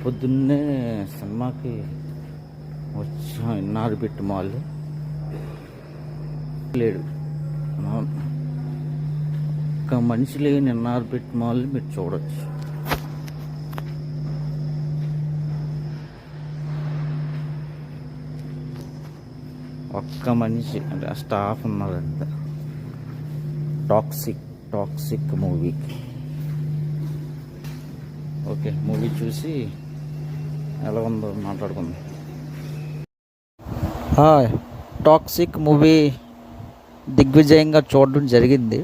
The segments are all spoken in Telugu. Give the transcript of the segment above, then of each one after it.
పొద్దున్నే సినిమాకి వచ్చాం. ఇన్నారు పెట్టి మాల్ లేడు. ఒక్క మనిషి లేని ఇన్నారు పెట్టి మాల్ మీరు చూడవచ్చు. ఒక్క మనిషి అంటే ఆ స్టాఫ్ ఉన్నారంట. Toxic movie. ఓకే, మూవీ చూసి ఎలా ఉందో మాట్లాడుకుందాం. టాక్సిక్ మూవీ దిగ్విజయంగా చూడడం జరిగింది.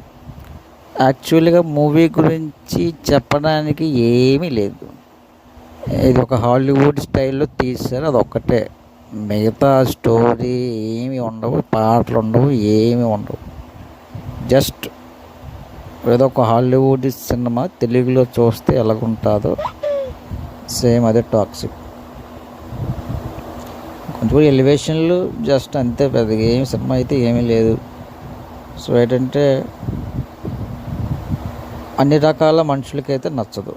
యాక్చువల్గా మూవీ గురించి చెప్పడానికి ఏమీ లేదు. ఇది ఒక హాలీవుడ్ స్టైల్లో తీశారు, అదొక్కటే. మిగతా స్టోరీ ఏమి ఉండవు, పాటలు ఉండవు, ఏమి ఉండవు. జస్ట్ ఏదో ఒక హాలీవుడ్ సినిమా తెలుగులో చూస్తే ఎలాగుంటుందో సేమ్ అదే టాక్సిక్. కొంచెం ఎలివేషన్లు జస్ట్ అంతే, పెద్దగా ఏమి సినిమా అయితే ఏమీ లేదు. సో ఏంటంటే అన్ని రకాల మనుషులకైతే నచ్చదు.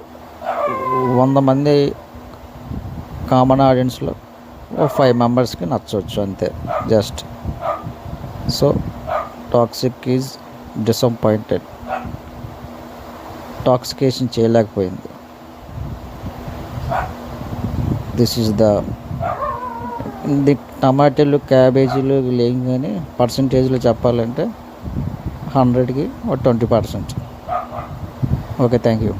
100 మంది కామన్ ఆడియన్స్లో 5 మెంబర్స్కి నచ్చవచ్చు అంతే just. So toxic is disappointed. Toxication చేయలేకపోయింది. దిస్ ఈజ్ ద టమాటాలు క్యాబేజీలు లేం, కానీ పర్సంటేజ్లో చెప్పాలంటే 100కి 20%. Okay, thank you.